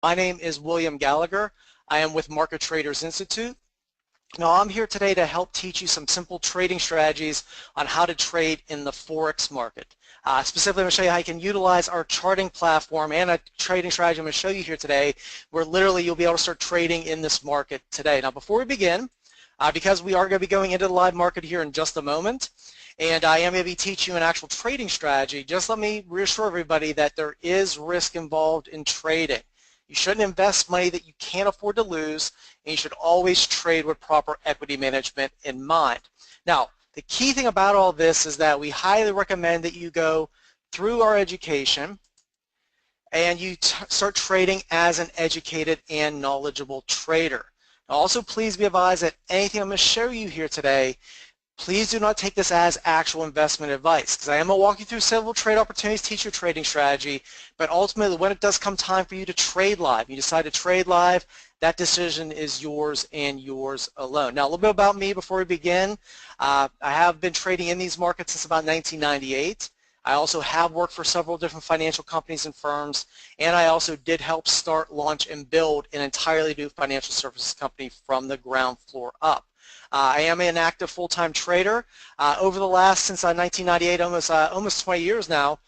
My name is William Gallagher. I am with Market Traders Institute. Now I'm here today to help teach you some simple trading strategies on how to trade in the Forex market. Specifically, I'm going to show you how you can utilize our charting platform and a trading strategy I'm going to show you here today, where literally you'll be able to start trading in this market today. Now before we begin, because we are going to be going into the live market here in just a moment, and I am going to be teaching you an actual trading strategy, just let me reassure everybody that there is risk involved in trading. You shouldn't invest money that you can't afford to lose, and you should always trade with proper equity management in mind. Now, the key thing about all this is that we highly recommend that you go through our education and you start trading as an educated and knowledgeable trader. Now, also, please be advised that anything I'm going to show you here today, please do not take this as actual investment advice, because I am going to walk you through several trade opportunities, teach you a trading strategy, but ultimately when it does come time for you to trade live, you decide to trade live, that decision is yours and yours alone. Now a little bit about me before we begin. I have been trading in these markets since about 1998. I also have worked for several different financial companies and firms, and I also did help start, launch, and build an entirely new financial services company from the ground floor up. I am an active full-time trader. Over the last, since 1998, almost 20 years now,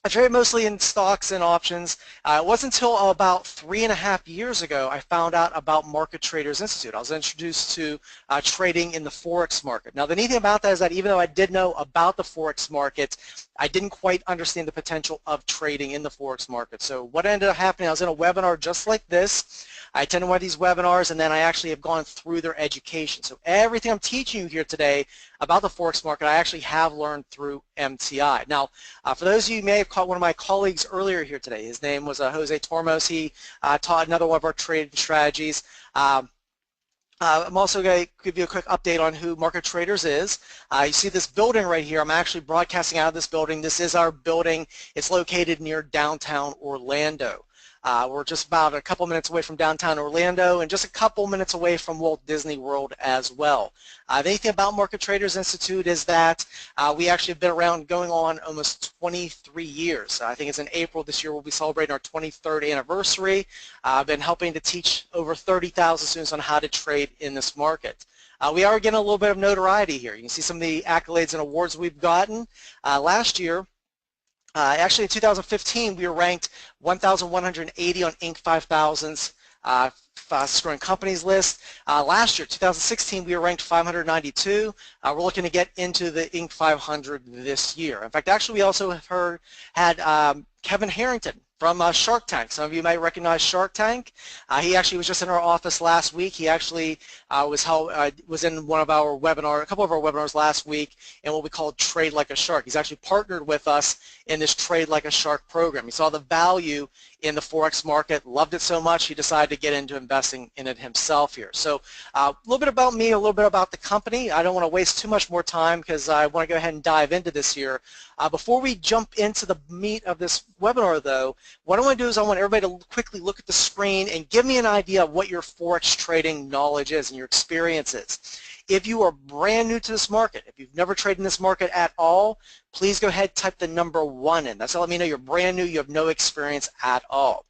I trade mostly in stocks and options. It wasn't until about 3.5 years ago I found out about Market Traders Institute. I was introduced to trading in the Forex market. Now the neat thing about that is that even though I did know about the Forex market, I didn't quite understand the potential of trading in the Forex market. So what ended up happening, I was in a webinar just like this. I attended one of these webinars, and then I actually have gone through their education. So everything I'm teaching you here today about the Forex market, I actually have learned through MTI. Now, for those of you who may have caught one of my colleagues earlier here today, his name was Jose Tormos. He taught another one of our trading strategies. I'm also going to give you a quick update on who Market Traders is. You see this building right here. I'm actually broadcasting out of this building. This is our building. It's located near downtown Orlando. We're just about a couple minutes away from downtown Orlando and just a couple minutes away from Walt Disney World as well. The neat thing about Market Traders Institute is that we actually have been around going on almost 23 years. I think it's in April this year we'll be celebrating our 23rd anniversary. I've been helping to teach over 30,000 students on how to trade in this market. We are getting a little bit of notoriety here. You can see some of the accolades and awards we've gotten. Last year, actually in 2015, we were ranked 1,180 on Inc. 5000's fastest growing companies list. Last year, 2016, we were ranked 592. We're looking to get into the Inc. 500 this year. In fact, actually, we also had Kevin Harrington from Shark Tank. Some of you might recognize Shark Tank. He actually was just in our office last week. He actually was in one of our webinars, a couple of our webinars last week, in what we call Trade Like a Shark. He's actually partnered with us in this Trade Like a Shark program. He saw the value in the Forex market, loved it so much, he decided to get into investing in it himself here. So a little bit about me, a little bit about the company. I don't want to waste too much more time because I want to go ahead and dive into this here. Before we jump into the meat of this webinar though, what I want to do is I want everybody to quickly look at the screen and give me an idea of what your Forex trading knowledge is and your experience is. If you are brand new to this market, if you've never traded in this market at all, please go ahead and type the number 1 in. That's to let me know you're brand new, you have no experience at all.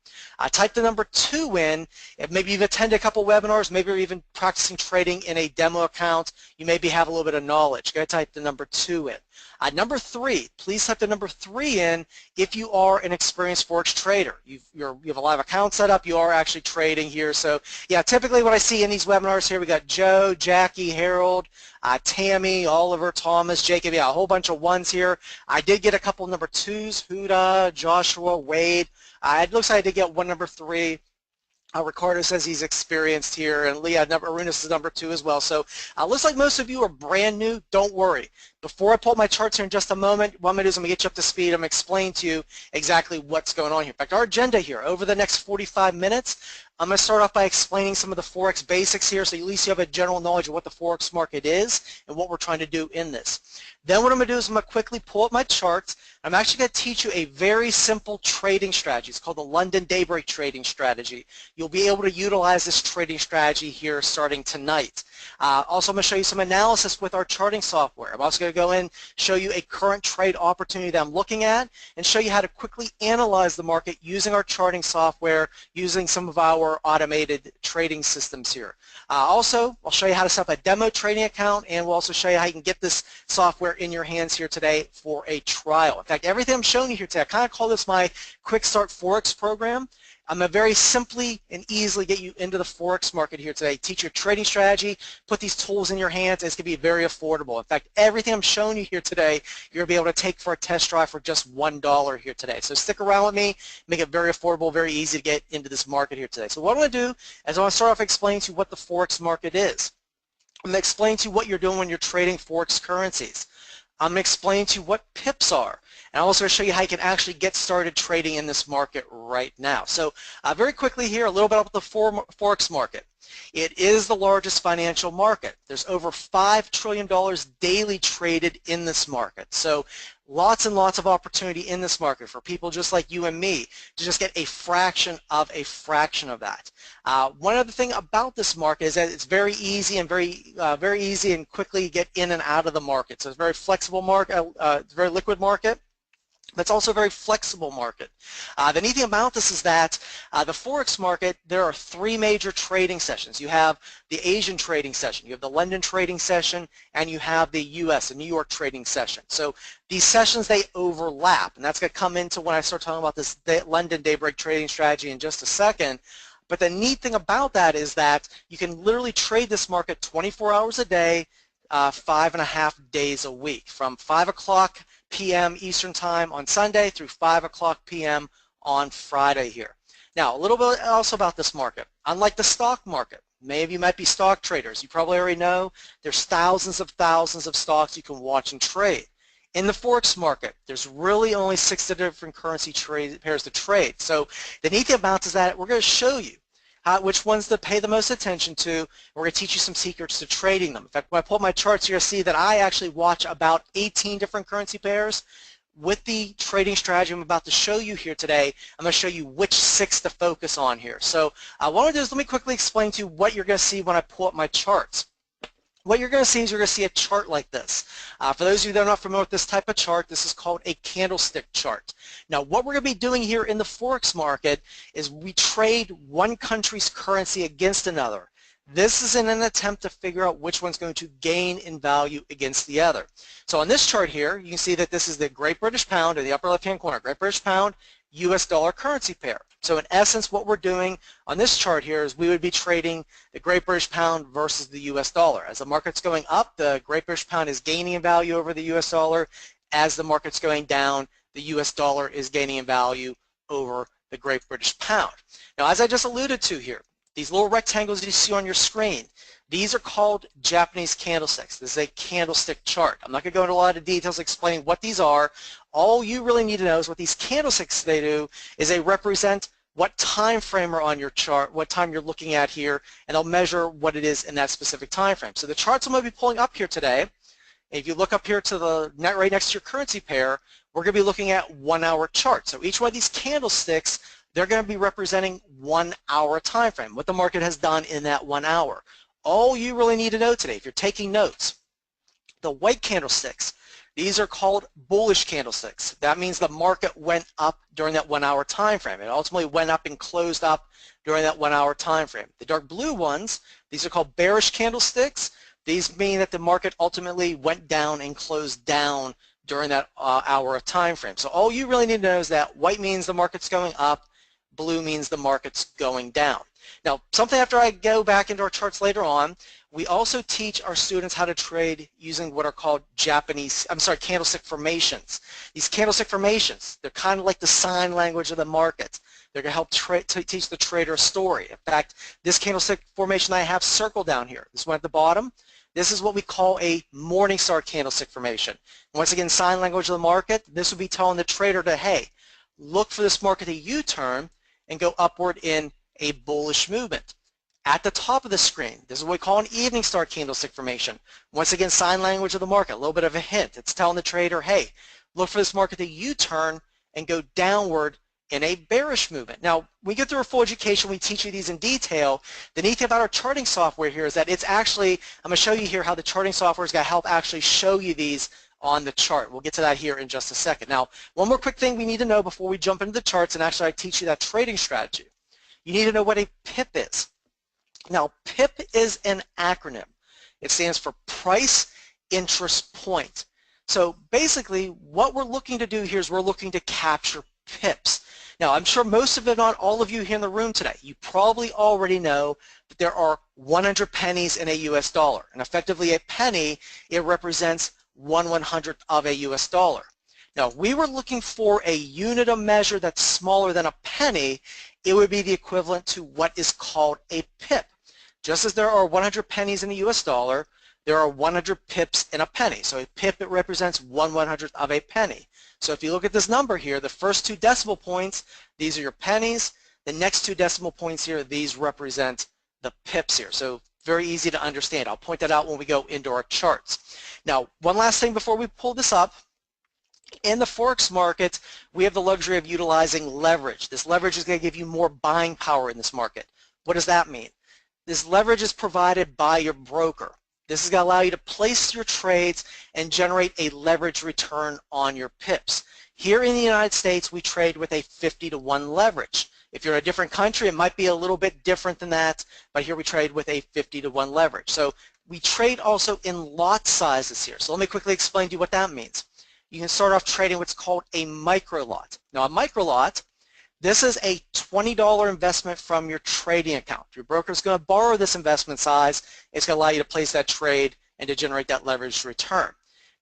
Type the number 2 in if maybe you've attended a couple webinars, maybe you're even practicing trading in a demo account, you maybe have a little bit of knowledge. Go ahead and type the number 2 in. Number 3, please type the number 3 in if you are an experienced Forex trader. You have a live account set up, you are actually trading here. So yeah, typically what I see in these webinars here, we got Joe, Jackie, Harold, Tammy, Oliver, Thomas, Jacob, yeah, a whole bunch of 1s here. I did get a couple number 2s, Huda, Joshua, Wade. It looks like I did get one number 3. Ricardo says he's experienced here, and Leah, Arunas is number 2 as well. So looks like most of you are brand new. Don't worry. Before I pull up my charts here in just a moment, what I'm going to do is I'm going to get you up to speed. I'm going to explain to you exactly what's going on here. In fact, our agenda here, over the next 45 minutes, I'm going to start off by explaining some of the Forex basics here so at least you have a general knowledge of what the Forex market is and what we're trying to do in this. Then what I'm going to do is I'm going to quickly pull up my charts. I'm actually going to teach you a very simple trading strategy. It's called the London Daybreak trading strategy. You'll be able to utilize this trading strategy here starting tonight. Also, I'm going to show you some analysis with our charting software. I'm also going to to go in, show you a current trade opportunity that I'm looking at, and show you how to quickly analyze the market using our charting software, using some of our automated trading systems here. Also, I'll show you how to set up a demo trading account, and we'll also show you how you can get this software in your hands here today for a trial. In fact, everything I'm showing you here today, I kind of call this my Quick Start Forex program. I'm going to very simply and easily get you into the Forex market here today, teach you a trading strategy, put these tools in your hands, and it's going to be very affordable. In fact, everything I'm showing you here today, you're going to be able to take for a test drive for just $1 here today. So stick around with me, make it very affordable, very easy to get into this market here today. So what I'm going to do is I want to start off explaining to you what the Forex market is. I'm going to explain to you what you're doing when you're trading Forex currencies. I'm going to explain to you what pips are, and I'm also going to show you how you can actually get started trading in this market right now. So very quickly here, a little bit about the Forex market. It is the largest financial market. There's over $5 trillion daily traded in this market. So lots and lots of opportunity in this market for people just like you and me to just get a fraction of that. One other thing about this market is that it's very easy and very easy and quickly get in and out of the market. So it's a very flexible market, it's a very liquid market. But it's also a very flexible market. The neat thing about this is that the Forex market, there are 3 major trading sessions. You have the Asian trading session, you have the London trading session, and you have the US, the New York trading session. So these sessions, they overlap, and that's going to come into when I start talking about this London Daybreak trading strategy in just a second. But the neat thing about that is that you can literally trade this market 24 hours a day, 5.5 days a week, from 5 o'clock p.m. Eastern Time on Sunday through 5 o'clock p.m. on Friday here. Now, a little bit also about this market. Unlike the stock market, many of you might be stock traders. You probably already know there's thousands of stocks you can watch and trade. In the Forex market, there's really only 6 different currency pairs to trade. So the neat thing about it is that we're going to show you which ones to pay the most attention to. We're going to teach you some secrets to trading them. In fact, when I pull up my charts, you're going to see that I actually watch about 18 different currency pairs. With the trading strategy I'm about to show you here today, I'm going to show you which 6 to focus on here. So what I'm going to do is let me quickly explain to you what you're going to see when I pull up my charts. What you're going to see is you're going to see a chart like this. For those of you that are not familiar with this type of chart, this is called a candlestick chart. Now, what we're going to be doing here in the Forex market is we trade one country's currency against another. This is in an attempt to figure out which one's going to gain in value against the other. So on this chart here, you can see that this is the Great British Pound in the upper left-hand corner, Great British Pound, US dollar currency pair. So in essence, what we're doing on this chart here is we would be trading the Great British Pound versus the US dollar. As the market's going up, the Great British Pound is gaining in value over the US dollar. As the market's going down, the US dollar is gaining in value over the Great British Pound. Now, as I just alluded to here, these little rectangles you see on your screen, these are called Japanese candlesticks. This is a candlestick chart. I'm not going to go into a lot of details explaining what these are. All you really need to know is what these candlesticks they do is they represent what time frame are on your chart, what time you're looking at here, and they'll measure what it is in that specific time frame. So the charts I'm going to be pulling up here today, if you look up here to the net right next to your currency pair, we're going to be looking at 1-hour charts. So each one of these candlesticks, they're going to be representing 1-hour time frame, what the market has done in that 1 hour. All you really need to know today, if you're taking notes, the white candlesticks, these are called bullish candlesticks. That means the market went up during that 1-hour time frame. It ultimately went up and closed up during that 1-hour time frame. The dark blue ones, these are called bearish candlesticks. These mean that the market ultimately went down and closed down during that hour of time frame. So all you really need to know is that white means the market's going up, blue means the market's going down. Now, something after I go back into our charts later on, we also teach our students how to trade using what are called candlestick formations. These candlestick formations, they're kind of like the sign language of the market. They're going to help teach the trader a story. In fact, this candlestick formation I have circled down here, this one at the bottom, this is what we call a Morningstar candlestick formation. Once again, sign language of the market, this would be telling the trader to, hey, look for this market to U-turn and go upward in a bullish movement. At the top of the screen, this is what we call an evening star candlestick formation. Once again, sign language of the market, a little bit of a hint. It's telling the trader, hey, look for this market to U-turn and go downward in a bearish movement. Now, we get through our full education, we teach you these in detail. The neat thing about our charting software here is that it's actually, I'm going to show you here how the charting software is going to help actually show you these on the chart. We'll get to that here in just a second. Now, one more quick thing we need to know before we jump into the charts, and actually I teach you that trading strategy. You need to know what a PIP is. Now, PIP is an acronym. It stands for Price Interest Point. So basically, what we're looking to do here is we're looking to capture PIPs. Now, I'm sure most of it, not all of you here in the room today, you probably already know that there are 100 pennies in a US dollar. And effectively, a penny, it represents 1/100th of a US dollar. Now, if we were looking for a unit of measure that's smaller than a penny, it would be the equivalent to what is called a PIP. Just as there are 100 pennies in a US dollar, there are 100 pips in a penny. So a pip, it represents 1/100th of a penny. So if you look at this number here, the first 2 decimal points, these are your pennies. The next 2 decimal points here, these represent the pips here. So very easy to understand. I'll point that out when we go into our charts. Now, one last thing before we pull this up. In the Forex market, we have the luxury of utilizing leverage. This leverage is going to give you more buying power in this market. What does that mean? This leverage is provided by your broker. This is going to allow you to place your trades and generate a leverage return on your pips. Here in the United States, we trade with a 50-to-1 leverage. If you're in a different country, it might be a little bit different than that, but here we trade with a 50-to-1 leverage. So we trade also in lot sizes here. So let me quickly explain to you what that means. You can start off trading what's called a micro lot. Now, a micro lot, this is a $20 investment from your trading account. Your broker is going to borrow this investment size. It's going to allow you to place that trade and to generate that leveraged return.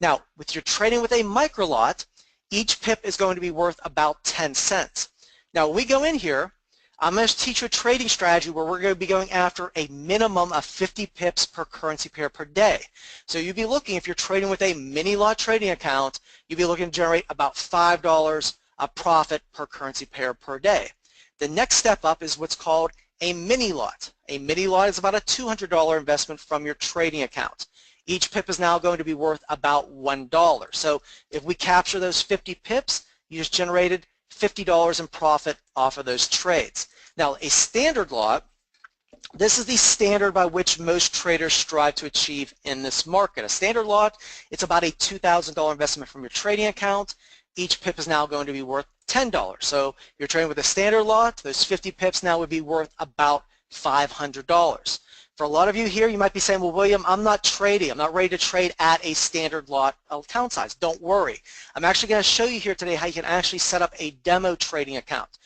Now, with your trading with a micro lot, each pip is going to be worth about 10 cents. Now, when we go in here, I'm going to teach you a trading strategy where we're going to be going after a minimum of 50 pips per currency pair per day. So you'd be looking, if you're trading with a mini lot trading account, you'd be looking to generate about $5 a profit per currency pair per day. The next step up is what's called a mini lot. A mini lot is about a $200 investment from your trading account. Each pip is now going to be worth about $1. So if we capture those 50 pips, you just generated $50 in profit off of those trades. Now, a standard lot, this is the standard by which most traders strive to achieve in this market. A standard lot, it's about a $2,000 investment from your trading account. Each pip is now going to be worth $10. So you're trading with a standard lot, those 50 pips now would be worth about $500. For a lot of you here, you might be saying, well, William, I'm not trading. I'm not ready to trade at a standard lot account size. Don't worry. I'm actually going to show you here today how you can actually set up a demo trading account.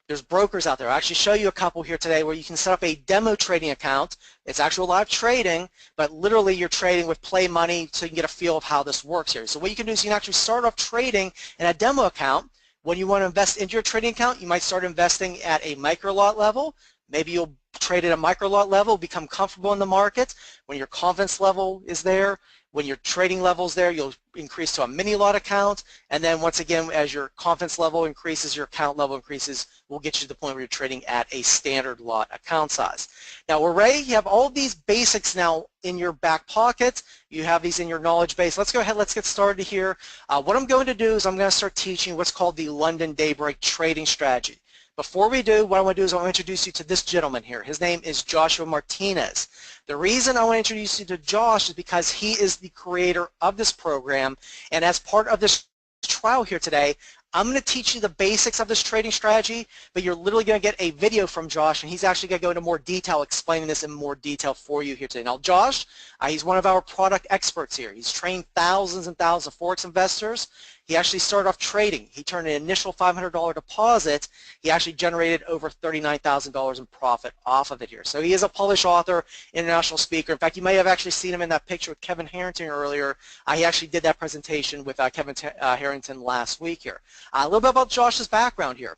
There's brokers out there. I'll actually show you a couple here today where you can set up a demo trading account. It's actual live trading, but literally you're trading with play money so you can get a feel of how this works here. So what you can do is you can actually start off trading in a demo account. When you want to invest into your trading account, you might start investing at a micro lot level. Maybe you'll trade at a micro lot level, become comfortable in the market. When your confidence level is there, when your trading level is there, you'll increase to a mini lot account. And then once again, as your confidence level increases, your account level increases, we'll get you to the point where you're trading at a standard lot account size. Now we're ready. You have all these basics now in your back pocket. You have these in your knowledge base. Let's go ahead. Let's get started here. What I'm going to do is I'm going to start teaching what's called the London Daybreak trading strategy. Before we do, what I want to do is I want to introduce you to this gentleman here. His name is Joshua Martinez. The reason I want to introduce you to Josh is because he is the creator of this program, and as part of this trial here today, I'm going to teach you the basics of this trading strategy, but you're literally going to get a video from Josh, and he's actually going to go into more detail explaining this in more detail for you here today. Now, Josh, he's one of our product experts here. He's trained thousands and thousands of Forex investors. He actually started off trading. He turned an initial $500 deposit. He actually generated over $39,000 in profit off of it here. So he is a published author, international speaker. In fact, you may have actually seen him in that picture with Kevin Harrington earlier. He actually did that presentation with Kevin Harrington last week here. A little bit about Josh's background here.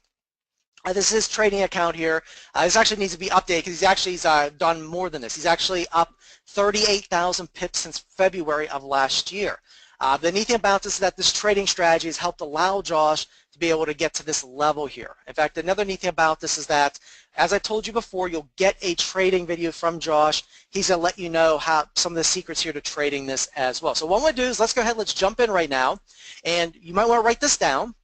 This is his trading account here. This actually needs to be updated because he's done more than this. He's actually up 38,000 pips since February of last year. The neat thing about this is that this trading strategy has helped allow Josh to be able to get to this level here. In fact, another neat thing about this is that, as I told you before, you'll get a trading video from Josh. He's going to let you know how some of the secrets here to trading this as well. So what I'm going to do is let's go ahead, let's jump in right now. And you might want to write this down.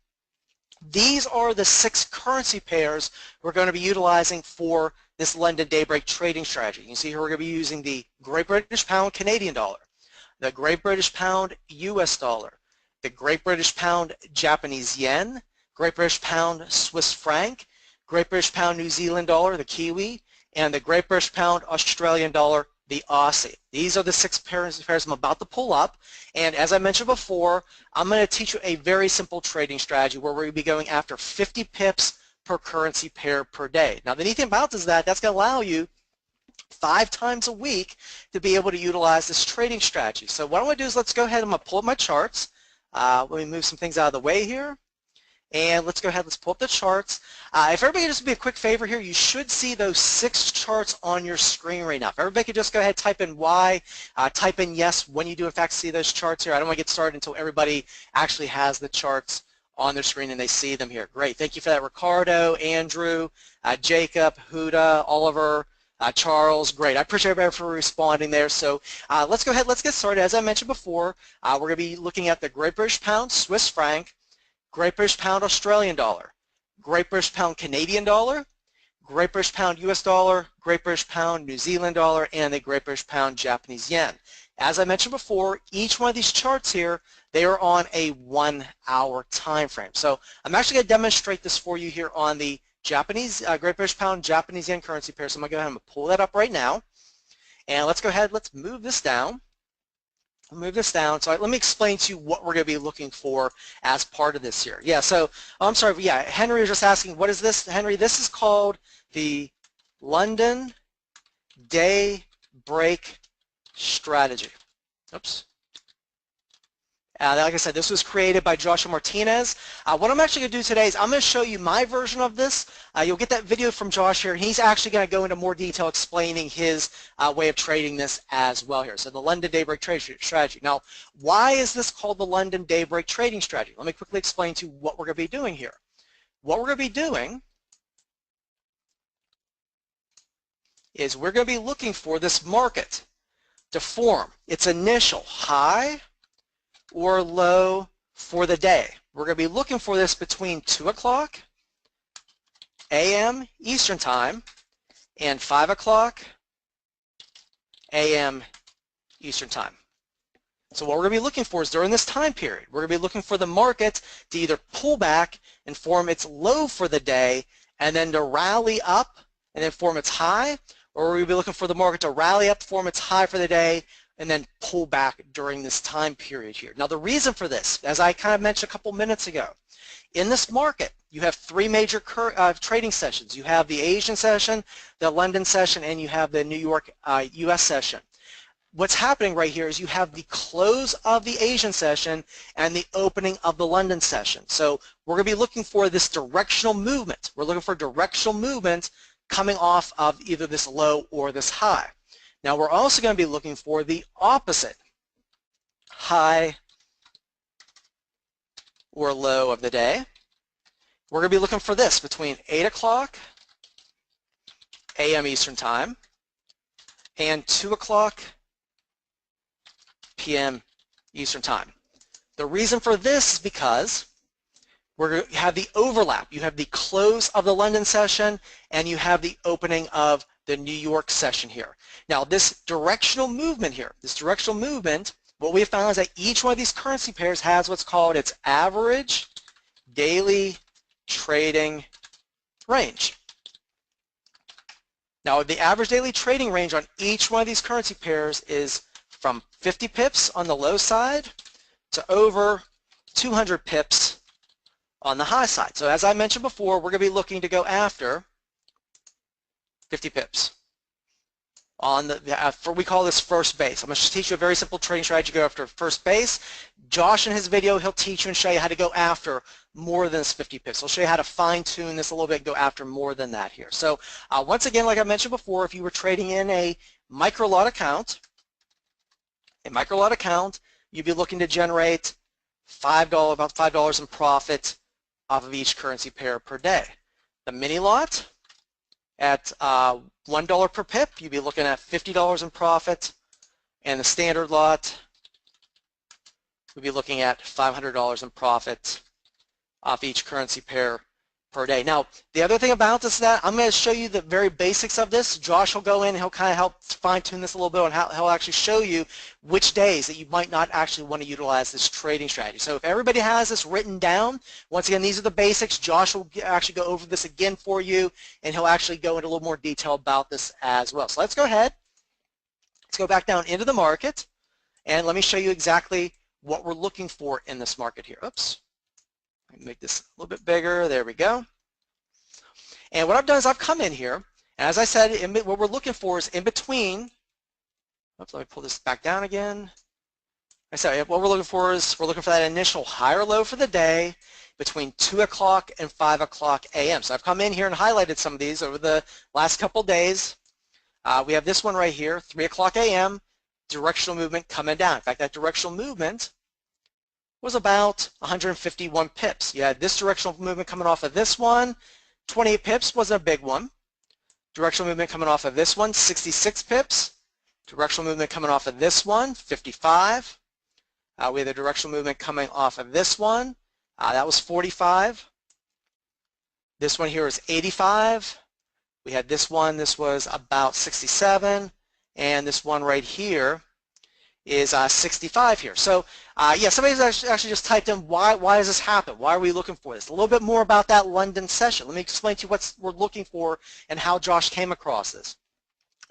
These are the 6 currency pairs we're going to be utilizing for this London Daybreak trading strategy. You can see here we're going to be using the Great British Pound Canadian dollar, the Great British Pound US dollar, the Great British Pound Japanese Yen, Great British Pound Swiss Franc, Great British Pound New Zealand Dollar, the Kiwi, and the Great British Pound Australian Dollar, the Aussie. These are the 6 pairs I'm about to pull up, and as I mentioned before, I'm going to teach you a very simple trading strategy where we're going to be going after 50 pips per currency pair per day. Now the neat thing about this is that that's going to allow you 5 times a week to be able to utilize this trading strategy. So what I'm going to do is let's go ahead and I'm going to pull up my charts. Let me move some things out of the way here. And let's go ahead, let's pull up the charts. If everybody could just be a quick favor here, you should see those 6 charts on your screen right now. If everybody could just go ahead, type in Y, type in yes when you do in fact see those charts here. I don't want to get started until everybody actually has the charts on their screen and they see them here. Great, thank you for that, Ricardo, Andrew, Jacob, Huda, Oliver, Charles. Great, I appreciate everybody for responding there. So let's go ahead, let's get started. As I mentioned before, we're going to be looking at the Great British Pound Swiss Franc, Great British Pound Australian Dollar, Great British Pound Canadian Dollar, Great British Pound US Dollar, Great British Pound New Zealand Dollar, and the Great British Pound Japanese Yen. As I mentioned before, each one of these charts here, they are on a 1-hour time frame. So I'm actually going to demonstrate this for you here on the Japanese, Great British Pound Japanese Yen currency pair. So I'm going to go ahead and pull that up right now. And let's go ahead, let's move this down. So let me explain to you what we're going to be looking for as part of this here. Yeah, so, I'm sorry, yeah, Henry was just asking, what is this? Henry, this is called the London Daybreak strategy. Oops. Like I said, this was created by Joshua Martinez. What I'm actually going to do today is I'm going to show you my version of this. You'll get that video from Josh here, and he's actually going to go into more detail explaining his way of trading this as well here. So the London Daybreak trading strategy. Now, why is this called the London Daybreak trading strategy? Let me quickly explain to you what we're going to be doing here. What we're going to be doing is we're going to be looking for this market to form its initial high or low for the day. We're going to be looking for this between 2 o'clock a.m. Eastern Time and 5 o'clock a.m. Eastern Time. So what we're going to be looking for is during this time period, we're going to be looking for the market to either pull back and form its low for the day and then to rally up and then form its high, or we're going to be looking for the market to rally up, form its high for the day, and then pull back during this time period here. Now the reason for this, as I kind of mentioned a couple minutes ago, in this market you have 3 major trading sessions. You have the Asian session, the London session, and you have the New York US session. What's happening right here is you have the close of the Asian session and the opening of the London session. So we're going to be looking for this directional movement. We're looking for directional movement coming off of either this low or this high. Now we're also going to be looking for the opposite high or low of the day. We're going to be looking for this between 8 o'clock a.m. Eastern Time and 2 o'clock p.m. Eastern Time. The reason for this is because we're going to have the overlap. You have the close of the London session and you have the opening of the New York session here. Now this directional movement here, what we have found is that each one of these currency pairs has what's called its average daily trading range. Now the average daily trading range on each one of these currency pairs is from 50 pips on the low side to over 200 pips on the high side. So as I mentioned before, we're going to be looking to go after 50 pips on the, we call this first base. I'm going to teach you a very simple trading strategy to go after first base. Josh in his video, he'll teach you and show you how to go after more than 50 pips. He'll show you how to fine tune this a little bit and go after more than that here. So once again, like I mentioned before, if you were trading in a micro lot account, you'd be looking to generate about $5 in profit off of each currency pair per day. The mini lot, at $1 per pip, you'd be looking at $50 in profit, and the standard lot, we'd be looking at $500 in profit off each currency pair per day. Now, the other thing about this is that I'm going to show you the very basics of this. Josh will go in and he'll kind of help fine-tune this a little bit on how he'll actually show you which days that you might not actually want to utilize this trading strategy. So if everybody has this written down, once again, these are the basics. Josh will actually go over this again for you, and he'll actually go into a little more detail about this as well. So let's go ahead. Let's go back down into the market, and let me show you exactly what we're looking for in this market here. Oops. Let me make this a little bit bigger. There we go. And what I've done is I've come in here, and as I said, what we're looking for is in between. Oops, let me pull this back down again. I said what we're looking for is we're looking for that initial high or low for the day between 2 o'clock and 5 o'clock a.m. So I've come in here and highlighted some of these over the last couple days. We have this one right here, 3 o'clock a.m., directional movement coming down. In fact, that directional movement was about 151 pips. You had this directional movement coming off of this one, 28 pips wasn't a big one. Directional movement coming off of this one, 66 pips. Directional movement coming off of this one, 55. We had the directional movement coming off of this one. That was 45. This one here is 85. We had this one, this was about 67. And this one right here is 65 here. So yeah, somebody's actually just typed in why does this happen? Why are we looking for this? A little bit more about that London session. Let me explain to you what we're looking for and how Josh came across this.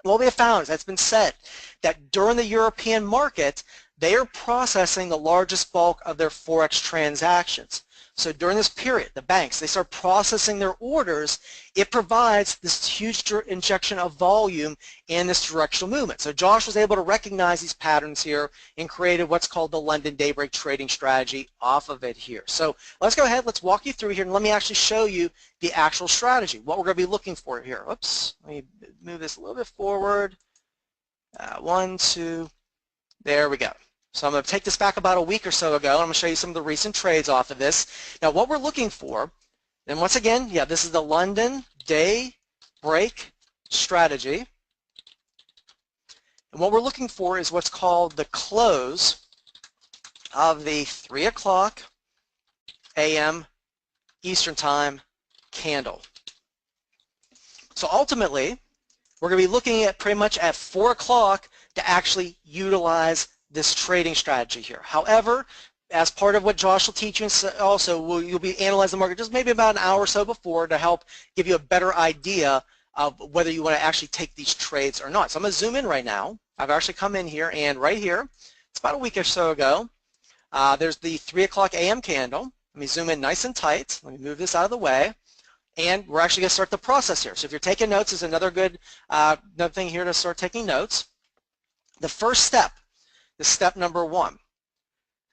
What we have found is that it's been said that during the European market, they are processing the largest bulk of their Forex transactions. So during this period, the banks, they start processing their orders. It provides this huge injection of volume in this directional movement. So Josh was able to recognize these patterns here and created what's called the London Daybreak trading strategy off of it here. So let's go ahead, let's walk you through here, and let me actually show you the actual strategy, what we're going to be looking for here. Oops, let me move this a little bit forward. 1, 2, there we go. So I'm going to take this back about a week or so ago, and I'm going to show you some of the recent trades off of this. Now what we're looking for, and once again, yeah, this is the London Daybreak strategy. And what we're looking for is what's called the close of the 3 o'clock a.m. Eastern Time candle. So ultimately, we're going to be looking at pretty much at 4 o'clock to actually utilize this trading strategy here. However, as part of what Josh will teach you, also you'll be analyzing the market just maybe about an hour or so before to help give you a better idea of whether you want to actually take these trades or not. So I'm going to zoom in right now. I've actually come in here, and right here, it's about a week or so ago, there's the 3 o'clock a.m. candle. Let me zoom in nice and tight. Let me move this out of the way. And we're actually going to start the process here. So if you're taking notes, is another good another thing here to start taking notes. The first step is step number 1.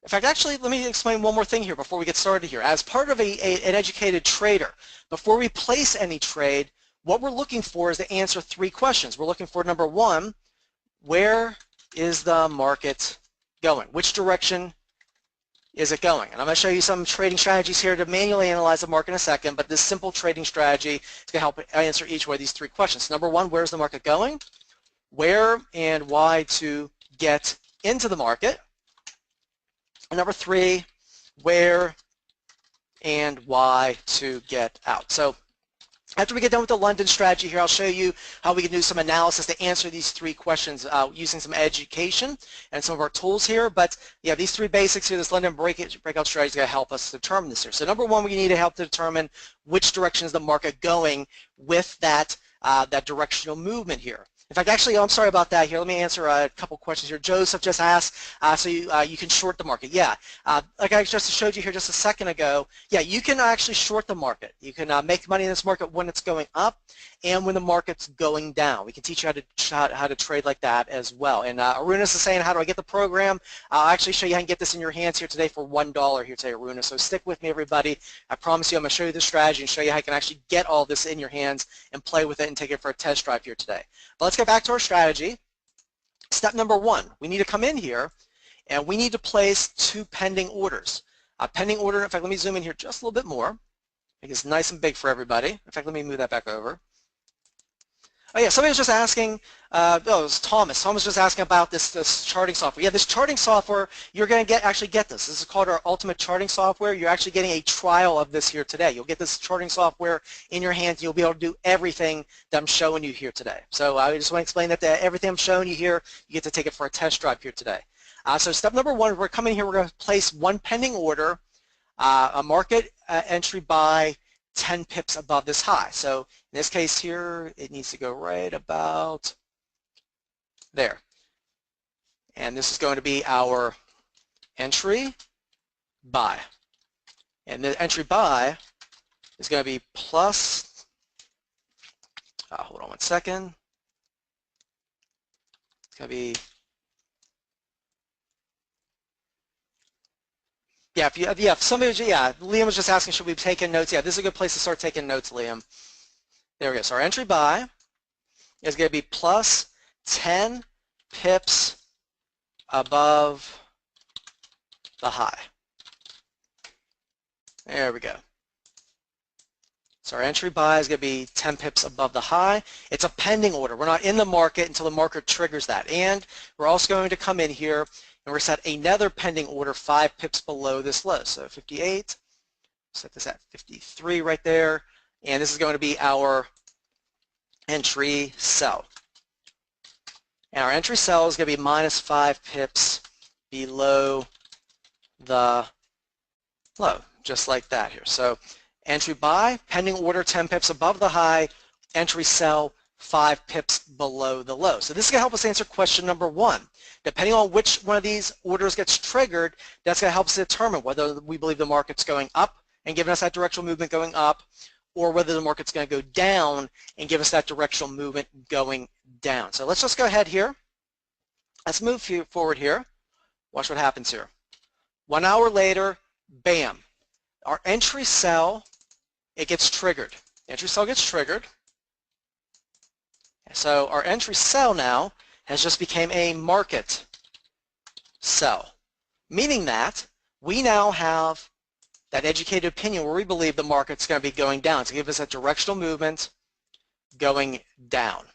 In fact, actually, let me explain one more thing here before we get started here. As part of an educated trader, before we place any trade, what we're looking for is to answer 3 questions. We're looking for, number 1, where is the market going? Which direction is it going? And I'm going to show you some trading strategies here to manually analyze the market in a second, but this simple trading strategy is going to help answer each one of these 3 questions. Number 1, where's the market going? Where and why to get into the market? And number 3, where and why to get out. So after we get done with the London strategy here, I'll show you how we can do some analysis to answer these 3 questions using some education and some of our tools here. But yeah, these 3 basics here, this London breakout strategy is going to help us determine this here. So number 1, we need to help to determine which direction is the market going with that, that directional movement here. In fact, actually, I'm sorry about that here. Let me answer a couple questions here. Joseph just asked, so you can short the market. Yeah, like I just showed you here just a second ago, yeah, you can actually short the market. You can make money in this market when it's going up and when the market's going down. We can teach you how to trade like that as well. And Arunas is saying, how do I get the program? I'll actually show you how to get this in your hands here today for $1 here today, Arunas. So stick with me, everybody. I promise you I'm going to show you the strategy and show you how you can actually get all this in your hands and play with it and take it for a test drive here today. But let's get back to our strategy. Step number 1, we need to come in here and we need to place 2 pending orders. A pending order, in fact, let me zoom in here just a little bit more. Make this nice and big for everybody. In fact, let me move that back over. Oh yeah, somebody was just asking, oh, it was Thomas. Thomas was just asking about this charting software. Yeah, this charting software, you're going to actually get this. This is called our ultimate charting software. You're actually getting a trial of this here today. You'll get this charting software in your hands. You'll be able to do everything that I'm showing you here today. So I just want to explain that everything I'm showing you here, you get to take it for a test drive here today. So step number one, we're coming here, we're going to place one pending order, a market entry buy 10 pips above this high. So in this case here, it needs to go right about there. And this is going to be our entry buy. And the entry buy is going to be plus, hold on one second. It's going to be, Liam was just asking, should we be taking notes? Yeah, this is a good place to start taking notes, Liam. There we go. So our entry buy is going to be plus 10 pips above the high. There we go. So our entry buy is going to be 10 pips above the high. It's a pending order. We're not in the market until the market triggers that. And we're also going to come in here and we're set another pending order 5 pips below this low. So 58, set this at 53 right there. And this is going to be our entry sell. And our entry sell is going to be minus 5 pips below the low, just like that here. So entry buy, pending order 10 pips above the high, entry sell 5 pips below the low. So this is going to help us answer question number one. Depending on which one of these orders gets triggered, that's going to help us determine whether we believe the market's going up and giving us that directional movement going up, or whether the market's going to go down and give us that directional movement going down. So let's just go ahead here. Let's move forward here. Watch what happens here. 1 hour later, bam. Our entry sell, it gets triggered. Entry sell gets triggered. So our entry sell now has just become a market sell, meaning that we now have that educated opinion where we believe the market's going to be going down to give us a directional movement going down.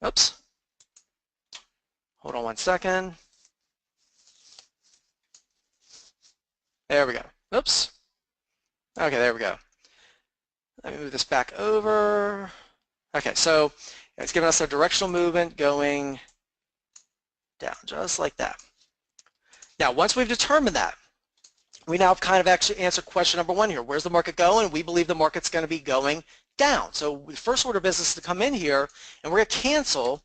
Oops. Hold on one second. There we go. Oops. Okay, there we go. Let me move this back over. Okay, so it's giving us a directional movement going down, just like that. Now, once we've determined that, we now have kind of actually answered question number one here. Where's the market going? We believe the market's going to be going down. So the first order of business is to come in here, and we're going to cancel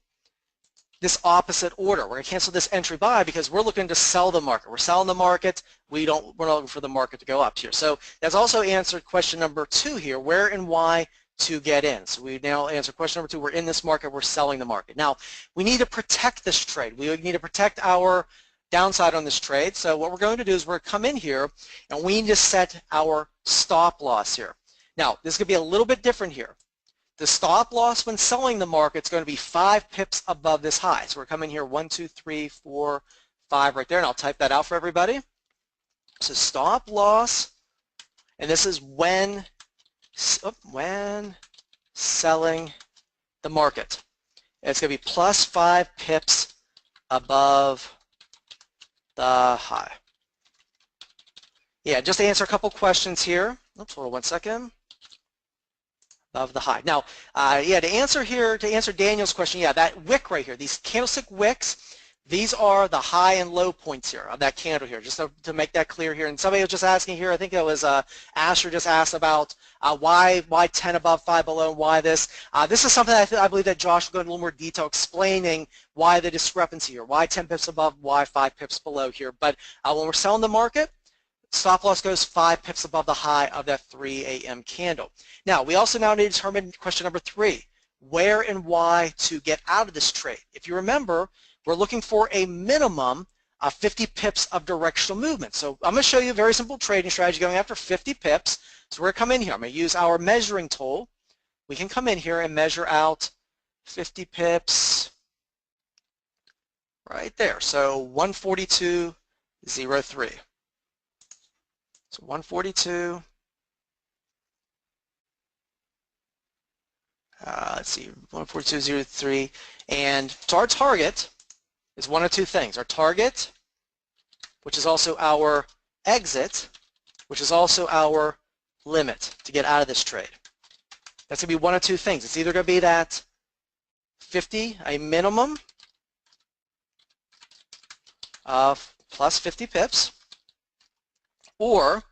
this opposite order. We're going to cancel this entry buy because we're looking to sell the market. We're selling the market. We're not looking for the market to go up here. So that's also answered question number two here, where and why to get in. So we now answer question number two. We're in this market. We're selling the market. Now, we need to protect this trade. We need to protect our downside on this trade. So what we're going to do is we're going to come in here and we need to set our stop loss here. Now, this could be a little bit different here. The stop loss when selling the market is going to be 5 pips above this high. So we're coming here 1, 2, 3, 4, 5 right there, and I'll type that out for everybody. So stop loss, and this is when selling the market. And it's going to be plus 5 pips above the high. Yeah, just to answer a couple questions here. Oops, hold on one second. Of the high. Now, yeah, to answer Daniel's question, yeah, that wick right here, these candlestick wicks, these are the high and low points here of that candle here, just to make that clear here. And somebody was just asking here, I think it was Asher just asked about why 10 above, 5 below, and why this. This is something I believe that Josh will go into a little more detail explaining why the discrepancy here, why 10 pips above, why 5 pips below here. But when we're selling the market, stop loss goes 5 pips above the high of that 3 a.m. candle. Now, we also now need to determine question number 3, where and why to get out of this trade. If you remember, we're looking for a minimum of 50 pips of directional movement. So I'm going to show you a very simple trading strategy going after 50 pips. So we're going to come in here. I'm going to use our measuring tool. We can come in here and measure out 50 pips right there. So 142.03. So 142. let's see, 142.03, and so our target is one of two things. Our target, which is also our exit, which is also our limit to get out of this trade. That's going to be one of two things. It's either going to be that 50, a minimum of plus 50 pips, or,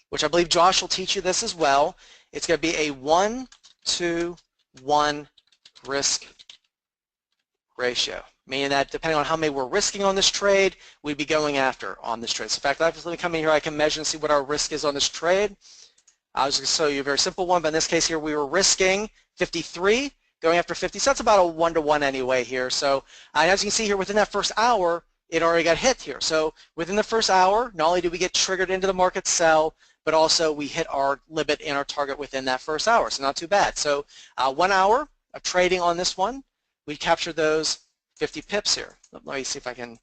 which I believe Josh will teach you this as well, it's going to be a 1-to-1 risk ratio, meaning that depending on how many we're risking on this trade, we'd be going after on this trade. So in fact, let me come in here, I can measure and see what our risk is on this trade. I was going to show you a very simple one, but in this case here we were risking 53, going after 50, so that's about a 1-to-1 anyway here. So as you can see here, within that first hour, it already got hit here. So within the first hour, not only did we get triggered into the market sell, but also we hit our limit and our target within that first hour, so not too bad. So 1 hour of trading on this one, we captured those 50 pips here. Let me see if I can,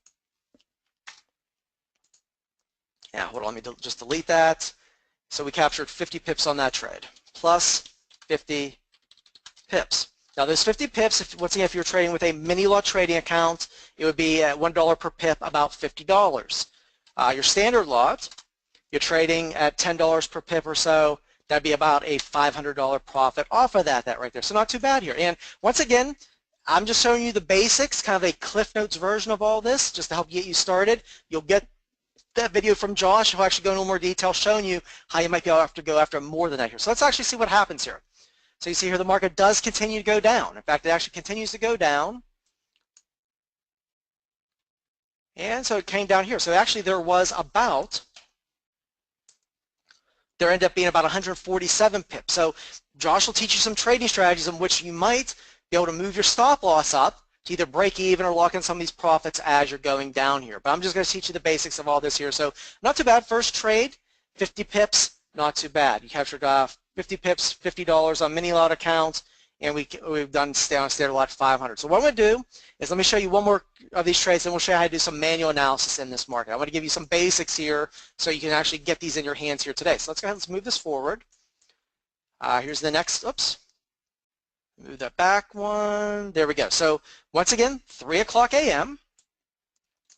yeah, hold on, let me just delete that. So we captured 50 pips on that trade, plus 50 pips. Now those 50 pips, once again, if you're trading with a mini lot trading account, it would be at $1 per pip, about $50. Your standard lot, you're trading at $10 per pip or so, that'd be about a $500 profit off of that right there. So not too bad here. And once again, I'm just showing you the basics, kind of a Cliff Notes version of all this, just to help get you started. You'll get that video from Josh, who'll actually go into more detail showing you how you might be able to go after more than that here. So let's actually see what happens here. So you see here the market does continue to go down. In fact, it actually continues to go down. And so it came down here. So actually there ended up being about 147 pips. So Josh will teach you some trading strategies in which you might be able to move your stop loss up to either break even or lock in some of these profits as you're going down here. But I'm just going to teach you the basics of all this here. So not too bad. First trade, 50 pips, not too bad. You captured 50 pips, $50 on mini lot accounts, and we've done standard lot 500. So what I'm going to do is let me show you one more of these trades, and we'll show you how to do some manual analysis in this market. I'm going to give you some basics here so you can actually get these in your hands here today. So let's go ahead and let's move this forward. Here's the next, oops. Move that back one. There we go. So once again, 3 o'clock a.m.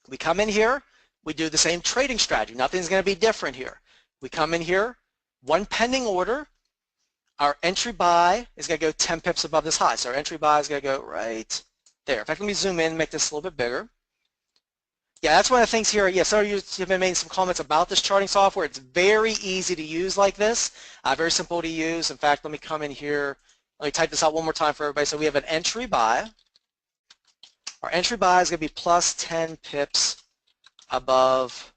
We come in here. We do the same trading strategy. Nothing's going to be different here. We come in here, one pending order. Our entry buy is going to go 10 pips above this high. So our entry buy is going to go right there. In fact, let me zoom in and make this a little bit bigger. Yeah, that's one of the things here. Yeah, some of you have been making some comments about this charting software. It's very easy to use like this. Very simple to use. In fact, let me come in here. Let me type this out one more time for everybody. So we have an entry buy. Our entry buy is going to be plus 10 pips above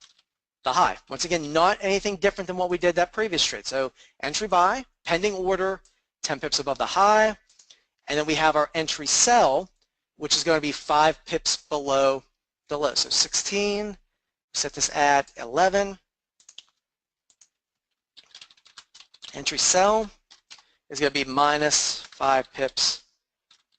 the high. Once again, not anything different than what we did that previous trade. So entry buy, pending order, 10 pips above the high. And then we have our entry sell, which is going to be 5 pips below the low. So 16, set this at 11. Entry sell is going to be minus 5 pips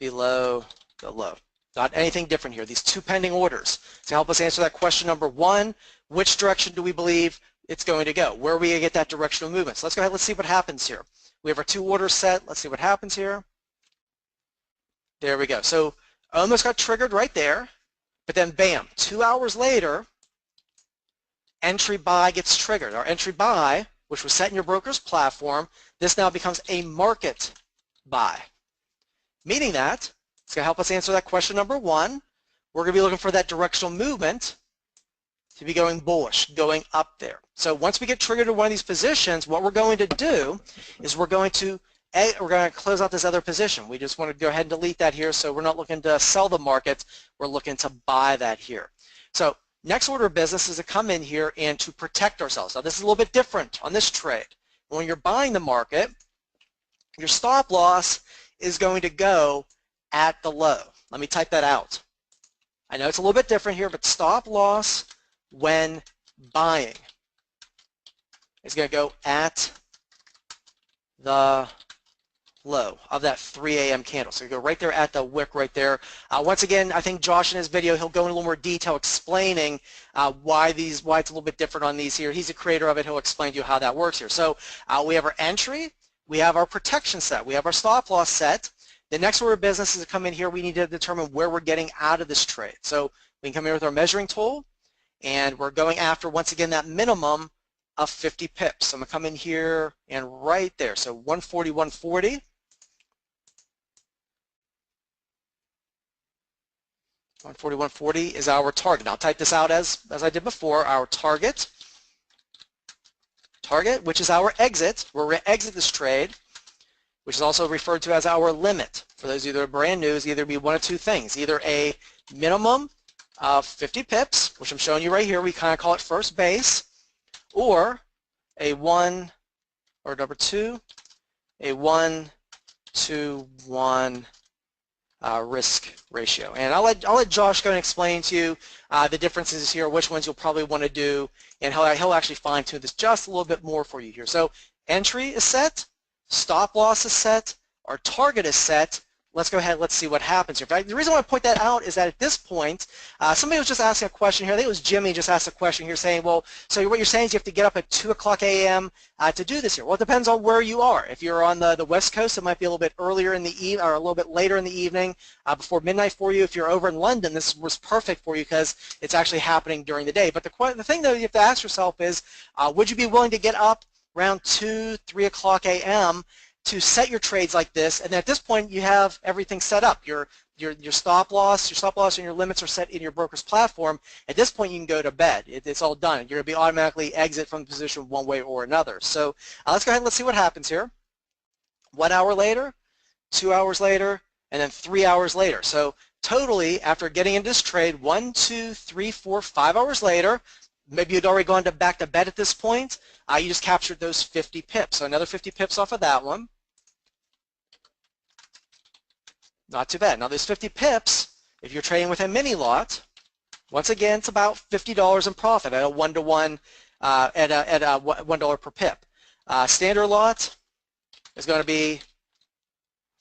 below the low. Not anything different here. These two pending orders. To help us answer that question number 1, which direction do we believe it's going to go? Where are we going to get that directional movement? So let's go ahead, let's see what happens here. We have our 2 orders set. Let's see what happens here. There we go. So almost got triggered right there, but then bam, 2 hours later, entry buy gets triggered. Our entry buy, which was set in your broker's platform, this now becomes a market buy, meaning that it's going to help us answer that question number 1. We're going to be looking for that directional movement to be going bullish, going up there. So once we get triggered to one of these positions, what we're going to do is we're going to close out this other position. We just want to go ahead and delete that here, so we're not looking to sell the market, we're looking to buy that here. So next order of business is to come in here and to protect ourselves. Now this is a little bit different on this trade. When you're buying the market, your stop loss is going to go at the low. Let me type that out. I know it's a little bit different here, but stop loss when buying is going to go at the low of that 3 a.m. candle. So you go right there at the wick right there. Once again, I think Josh in his video, he'll go into a little more detail explaining why it's a little bit different on these here. He's the creator of it. He'll explain to you how that works here. So we have our entry, we have our protection set, we have our stop loss set. The next order of business is to come in here. We need to determine where we're getting out of this trade. So we can come here with our measuring tool, and we're going after, once again, that minimum of 50 pips. So I'm going to come in here and right there. So 140, 140. 140, 140 is our target. Now I'll type this out as I did before, our target, which is our exit. We're going to exit this trade, which is also referred to as our limit. For those of you that are brand new, is either be one of two things, either a minimum of 50 pips, which I'm showing you right here, we kind of call it first base, or a 1, or number 2, a 1-to-1 risk ratio. And I'll let Josh go and explain to you the differences here, which ones you'll probably want to do, and he'll actually fine-tune this just a little bit more for you here. So entry is set, stop loss is set, our target is set. Let's go ahead, let's see what happens here. In fact, the reason why I point that out is that at this point, somebody was just asking a question here. I think it was Jimmy just asked a question here saying, well, so what you're saying is you have to get up at 2 o'clock a.m. To do this here. Well, it depends on where you are. If you're on the West Coast, it might be a little bit earlier in the evening, or a little bit later in the evening, before midnight for you. If you're over in London, this was perfect for you because it's actually happening during the day. But the thing that you have to ask yourself is, would you be willing to get up around 2, 3 o'clock a.m. to set your trades like this? And at this point, you have everything set up. Your stop loss and your limits are set in your broker's platform. At this point, you can go to bed. It's all done. You're going to be automatically exit from the position one way or another. So let's go ahead and let's see what happens here. 1 hour later, 2 hours later, and then 3 hours later. So totally, after getting into this trade, 1, 2, 3, 4, 5 hours later, maybe you'd already gone back to bed at this point, you just captured those 50 pips. So another 50 pips off of that one. Not too bad. Now those 50 pips, if you're trading with a mini lot, once again, it's about $50 in profit at a 1-to-1 at $1 per pip. Standard lot is going to be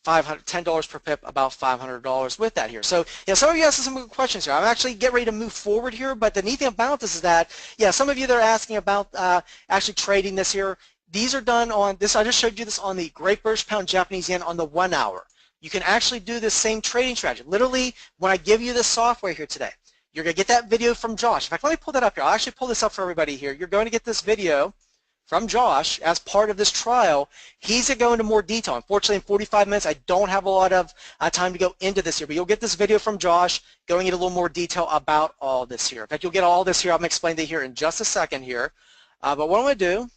$10 per pip, about $500 with that here. So yeah, some of you asked some good questions here. I'm actually getting ready to move forward here, but the neat thing about this is that, yeah, some of you that are asking about actually trading this here, these are done on this. I just showed you this on the Great British Pound Japanese Yen on the 1 hour. You can actually do this same trading strategy. Literally, when I give you this software here today, you're going to get that video from Josh. In fact, let me pull that up here. I'll actually pull this up for everybody here. You're going to get this video from Josh as part of this trial. He's going to go into more detail. Unfortunately, in 45 minutes, I don't have a lot of time to go into this here, but you'll get this video from Josh going into a little more detail about all this here. In fact, you'll get all this here. I'm going to explain that here in just a second here. But what I'm going to do,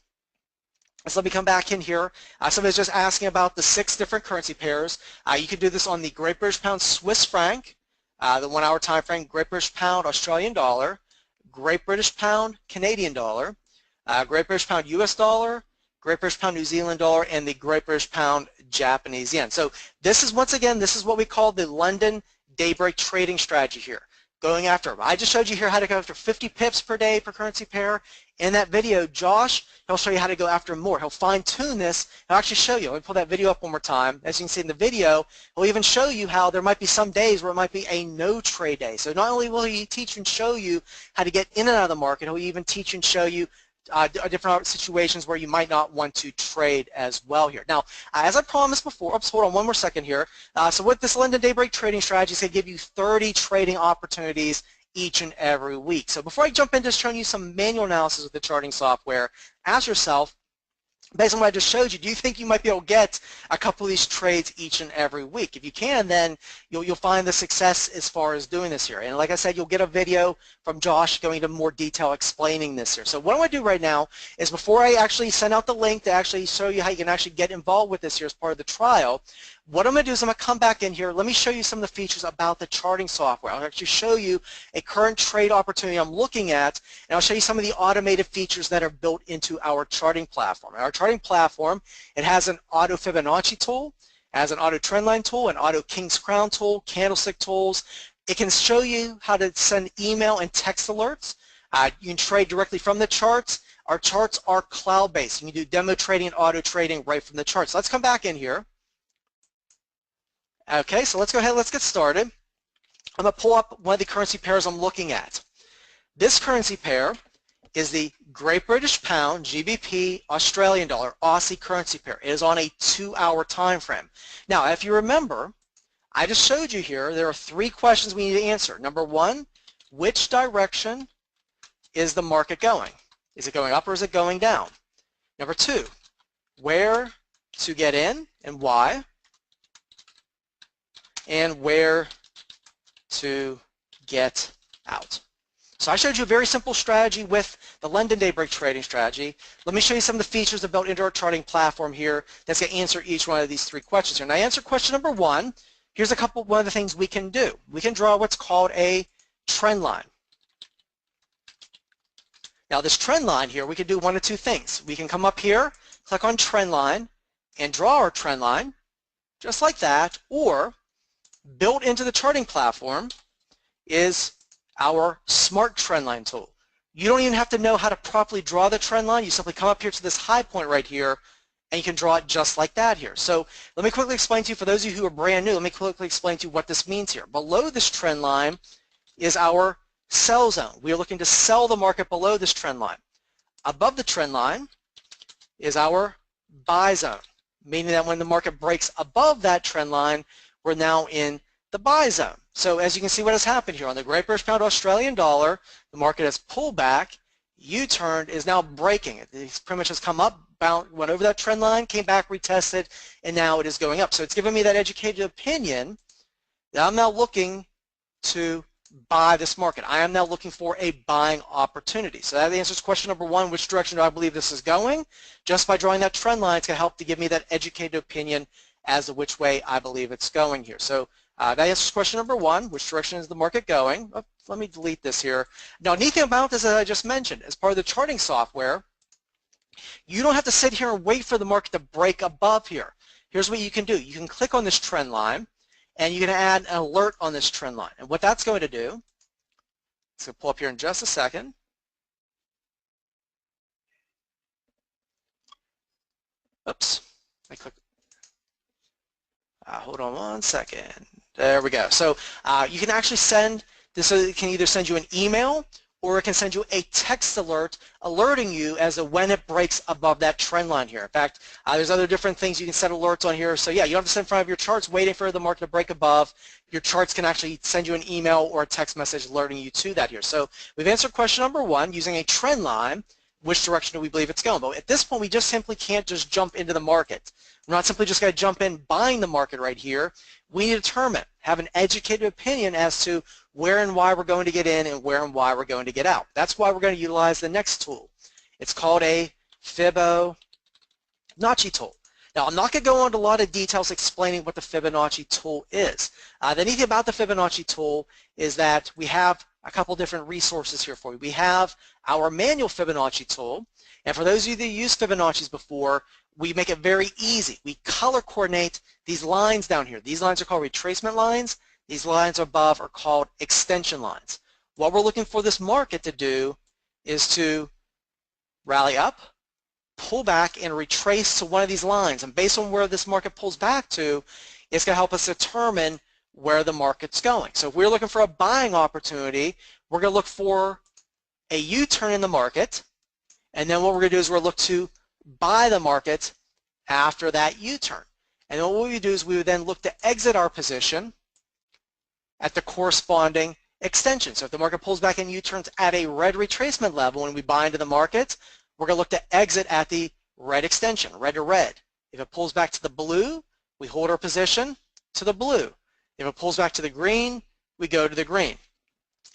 so let me come back in here. Somebody's just asking about the 6 different currency pairs. You can do this on the Great British Pound Swiss franc, the 1 hour time frame, Great British Pound Australian dollar, Great British Pound Canadian dollar, Great British Pound US dollar, Great British Pound New Zealand dollar, and the Great British Pound Japanese yen. So this is, once again, this is what we call the London Daybreak trading strategy here. Going after, I just showed you here how to go after 50 pips per day per currency pair. In that video, Josh, he'll show you how to go after more. He'll fine-tune this. He'll actually show you. Let me pull that video up one more time. As you can see in the video, he'll even show you how there might be some days where it might be a no-trade day. So not only will he teach and show you how to get in and out of the market, he'll even teach and show you different situations where you might not want to trade as well here. Now, as I promised before, oops, hold on one more second here. So with this London Daybreak trading strategy, it's going to give you 30 trading opportunities each and every week. So before I jump into showing you some manual analysis with the charting software, ask yourself, based on what I just showed you, do you think you might be able to get a couple of these trades each and every week? If you can, then you'll find the success as far as doing this here. And like I said, you'll get a video from Josh going into more detail explaining this here. So what I'm going to do right now is, before I actually send out the link to actually show you how you can actually get involved with this here as part of the trial, what I'm going to do is I'm going to come back in here. Let me show you some of the features about the charting software. I'll actually show you a current trade opportunity I'm looking at, and I'll show you some of the automated features that are built into our charting platform. Our charting platform, it has an auto Fibonacci tool, has an auto trendline tool, an auto King's Crown tool, candlestick tools. It can show you how to send email and text alerts. You can trade directly from the charts. Our charts are cloud-based. You can do demo trading and auto trading right from the charts. So let's come back in here. Okay, so let's go ahead, let's get started. I'm going to pull up one of the currency pairs I'm looking at. This currency pair is the Great British Pound, GBP, Australian dollar, Aussie currency pair. It is on a 2-hour time frame. Now, if you remember, I just showed you here, there are 3 questions we need to answer. Number 1, which direction is the market going? Is it going up or is it going down? Number 2, where to get in and why? And where to get out. So I showed you a very simple strategy with the London Daybreak trading strategy. Let me show you some of the features that built into our charting platform here that's going to answer each one of these 3 questions here. And I answer question number 1. Here's one of the things we can do. We can draw what's called a trend line. Now this trend line here, we can do one of 2 things. We can come up here, click on trend line, and draw our trend line, just like that, or built into the charting platform is our smart trend line tool. You don't even have to know how to properly draw the trend line. You simply come up here to this high point right here and you can draw it just like that here. So let me quickly explain to you, for those of you who are brand new, let me quickly explain to you what this means here. Below this trend line is our sell zone. We are looking to sell the market below this trend line. Above the trend line is our buy zone, meaning that when the market breaks above that trend line, we're now in the buy zone. So as you can see what has happened here on the Great British Pound Australian dollar, the market has pulled back, U-turned, is now breaking. It pretty much has come up, went over that trend line, came back, retested, and now it is going up. So it's given me that educated opinion that I'm now looking to buy this market. I am now looking for a buying opportunity. So that answers question number 1, which direction do I believe this is going? Just by drawing that trend line, it's going to help to give me that educated opinion as to which way I believe it's going here. So that answers question number 1, which direction is the market going? Oh, let me delete this here. Now, neat thing about this, as I just mentioned, as part of the charting software, you don't have to sit here and wait for the market to break above here. Here's what you can do. You can click on this trend line, and you can add an alert on this trend line. And what that's going to do, it's going to pull up here in just a second. Oops, I click. Hold on one second. There we go. So you can actually send this, so it can either send you an email or it can send you a text alert alerting you as to when it breaks above that trend line here. In fact, there's other different things you can set alerts on here. So yeah, you don't have to sit in front of your charts waiting for the market to break above. Your charts can actually send you an email or a text message alerting you to that here. So we've answered question number 1 using a trend line. Which direction do we believe it's going? But at this point, we just simply can't just jump into the market. We're not simply just going to jump in buying the market right here. We need to determine, have an educated opinion as to where and why we're going to get in and where and why we're going to get out. That's why we're going to utilize the next tool. It's called a Fibonacci tool. Now, I'm not going to go into a lot of details explaining what the Fibonacci tool is. The neat thing about the Fibonacci tool is that we have a couple different resources here for you. We have our manual Fibonacci tool, and for those of you that used Fibonacci's before, we make it very easy. We color coordinate these lines down here. These lines are called retracement lines. These lines above are called extension lines. What we're looking for this market to do is to rally up, pull back, and retrace to one of these lines. And based on where this market pulls back to, it's going to help us determine where the market's going. So if we're looking for a buying opportunity, we're going to look for a U-turn in the market, and then what we're going to do is we're going to look to buy the market after that U-turn. And then what we would do is we would then look to exit our position at the corresponding extension. So if the market pulls back and U-turns at a red retracement level when we buy into the market, we're going to look to exit at the red extension, red to red. If it pulls back to the blue, we hold our position to the blue. If it pulls back to the green, we go to the green.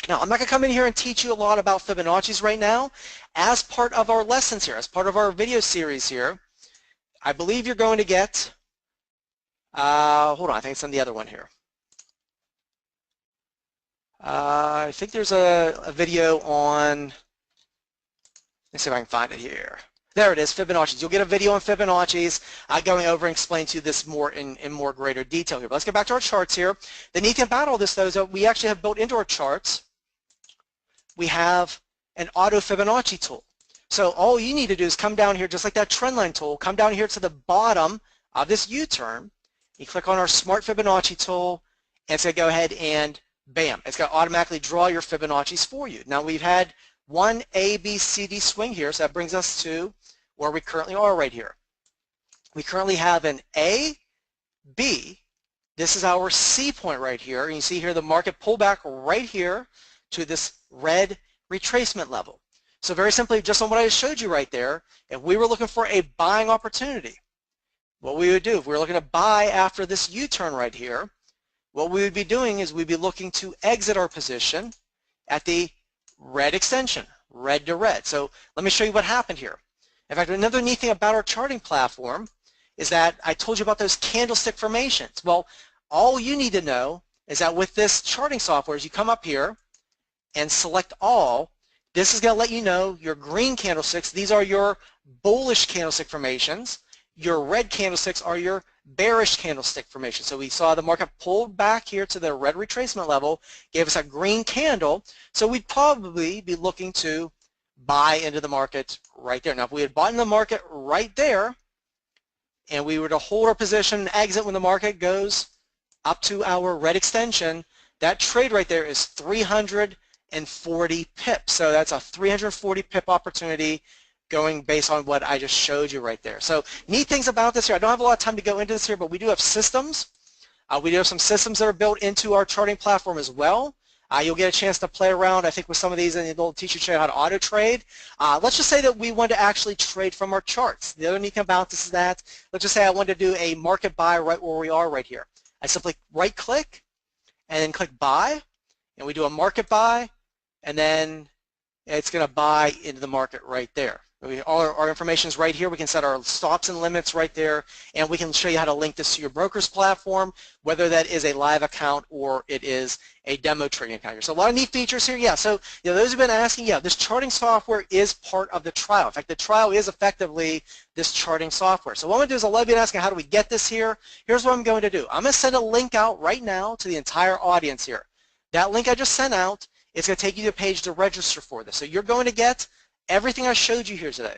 Now, I'm not going to come in here and teach you a lot about Fibonacci's right now. As part of our lessons here, as part of our video series here, I believe you're going to get, hold on, I think it's on the other one here. I think there's a video on, let's see if I can find it here. There it is, Fibonacci's. You'll get a video on Fibonacci's going over and explain to you this more in more greater detail here. But let's get back to our charts here. The neat thing about all this, though, is that we actually have built into our charts, we have an auto Fibonacci tool. So all you need to do is come down here, just like that trendline tool, come down here to the bottom of this U-turn, you click on our smart Fibonacci tool, and it's going to go ahead and bam, it's going to automatically draw your Fibonacci's for you. Now we've had one A, B, C, D swing here, so that brings us to where we currently are right here. We currently have an A, B, This is our C point right here. And you see here the market pull back right here to this red retracement level. So very simply, just on what I showed you right there, if we were looking for a buying opportunity, what we would do, if we were looking to buy after this U-turn right here, what we would be doing is we'd be looking to exit our position at the red extension, red to red. So let me show you what happened here. In fact, another neat thing about our charting platform is that I told you about those candlestick formations. Well, all you need to know is that with this charting software, as you come up here and select all, this is going to let you know your green candlesticks. These are your bullish candlestick formations. Your red candlesticks are your bearish candlestick formation. So we saw the market pulled back here to the red retracement level, gave us a green candle. So we'd probably be looking to buy into the market right there. Now, if we had bought in the market right there, and we were to hold our position and exit when the market goes up to our red extension, that trade right there is 340 pips. So that's a 340 pip opportunity going based on what I just showed you right there. So neat things about this here. I don't have a lot of time to go into this here, but we do have systems. We do have some systems that are built into our charting platform as well. You'll get a chance to play around, I think, with some of these, and it'll teach you how to auto trade. Let's just say that we want to actually trade from our charts. The other neat thing about this is that, let's just say I want to do a market buy right where we are right here. I simply right click and then click buy, and we do a market buy, and then it's going to buy into the market right there. All our information is right here. We can set our stops and limits right there, and we can show you how to link this to your broker's platform, whether that is a live account or it is a demo trading account here. So a lot of neat features here. Yeah, so those who've been asking, yeah, this charting software is part of the trial. In fact, the trial is effectively this charting software. So what I'm going to do is a lot of you asking, how do we get this here? Here's what I'm going to do. I'm going to send a link out right now to the entire audience here. That link I just sent out, it's going to take you to a page to register for this. So you're going to get everything I showed you here today.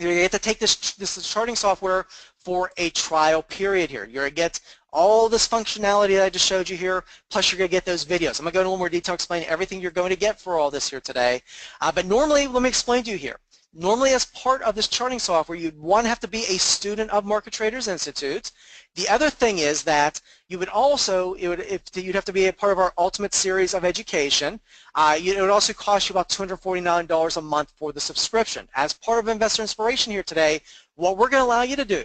You're going to get to take this charting software for a trial period here. You're going to get all this functionality that I just showed you here, plus you're going to get those videos. I'm going to go into a little more detail, explain everything you're going to get for all this here today. But normally, let me explain to you here. Normally, as part of this charting software, you'd one have to be a student of Market Traders Institute. The other thing is that you would also, you'd have to be a part of our Ultimate Series of education. It would also cost you about $249 a month for the subscription. As part of Investor Inspiration here today, what we're going to allow you to do,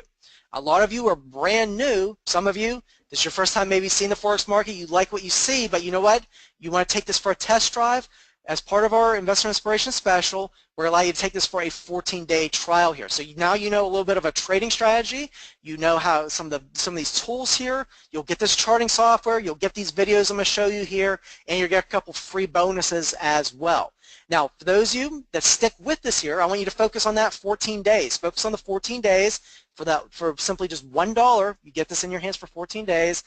a lot of you are brand new. Some of you, this is your first time maybe seeing the Forex market. You like what you see, but you know what? You want to take this for a test drive. As part of our Investor Inspiration Special, we're allowing you to take this for a 14-day trial here. So now you know a little bit of a trading strategy. You know how some of these tools here. You'll get this charting software. You'll get these videos I'm going to show you here, and you'll get a couple free bonuses as well. Now, for those of you that stick with this here, I want you to focus on that 14 days. Focus on the 14 days. For simply just $1, you get this in your hands for 14 days.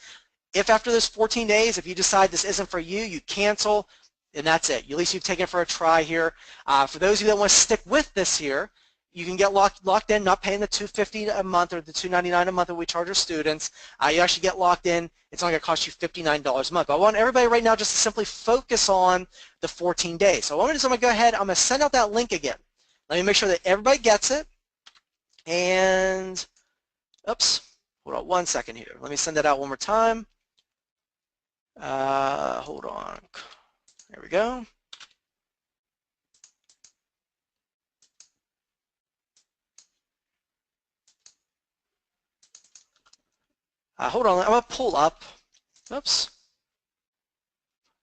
If after those 14 days, if you decide this isn't for you, you cancel, and that's it. At least you've taken it for a try here. For those of you that want to stick with this here, you can get locked in, not paying the $250 a month or the $299 a month that we charge our students. You actually get locked in. It's only going to cost you $59 a month. But I want everybody right now just to simply focus on the 14 days. So what I'm going to go ahead, I'm going to send out that link again. Let me make sure that everybody gets it. And, oops, hold on one second here. Let me send that out one more time. Hold on. There we go. Hold on, I'm going to pull up. Oops.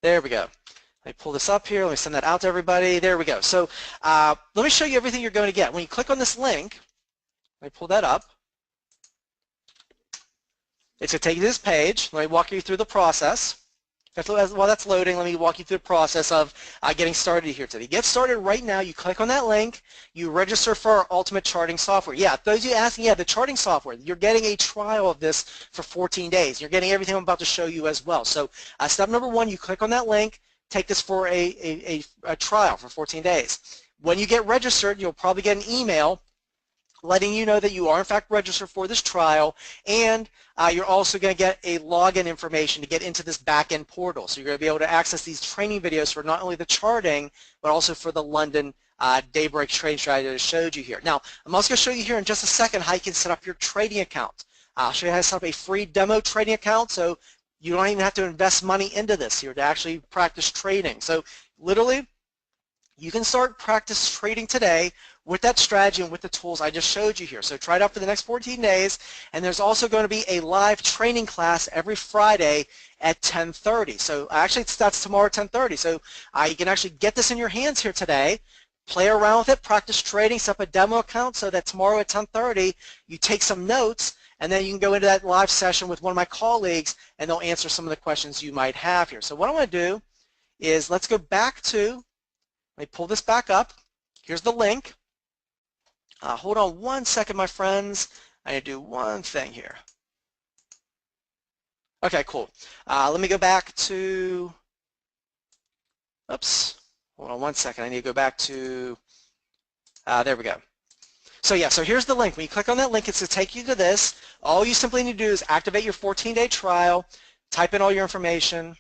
There we go. Let me pull this up here. Let me send that out to everybody. There we go. So let me show you everything you're going to get. When you click on this link, let me pull that up. It's going to take you to this page. Let me walk you through the process. While that's loading, let me walk you through the process of getting started here today. Get started right now. You click on that link. You register for our Ultimate Charting software. Yeah, those of you asking, yeah, the charting software. You're getting a trial of this for 14 days. You're getting everything I'm about to show you as well. So step number one, you click on that link. Take this for a trial for 14 days. When you get registered, you'll probably get an email letting you know that you are in fact registered for this trial, and you're also going to get a login information to get into this back-end portal. So you're going to be able to access these training videos for not only the charting, but also for the London Daybreak trading strategy that I showed you here. Now, I'm also going to show you here in just a second how you can set up your trading account. I'll show you how to set up a free demo trading account, so you don't even have to invest money into this here to actually practice trading. So literally, you can start practice trading today with that strategy and with the tools I just showed you here. So try it out for the next 14 days, and there's also going to be a live training class every Friday at 10:30. So actually that's tomorrow at 10:30. So you can actually get this in your hands here today, play around with it, practice trading, set up a demo account so that tomorrow at 10:30 you take some notes, and then you can go into that live session with one of my colleagues and they'll answer some of the questions you might have here. So what I'm going to do is let's go back to, let me pull this back up. Here's the link. Hold on one second, my friends. I need to do one thing here. Okay, cool. Let me go back to, oops, hold on one second. I need to go back to, there we go. So yeah, so here's the link. When you click on that link, it's to take you to this. All you simply need to do is activate your 14-day trial, type in all your information.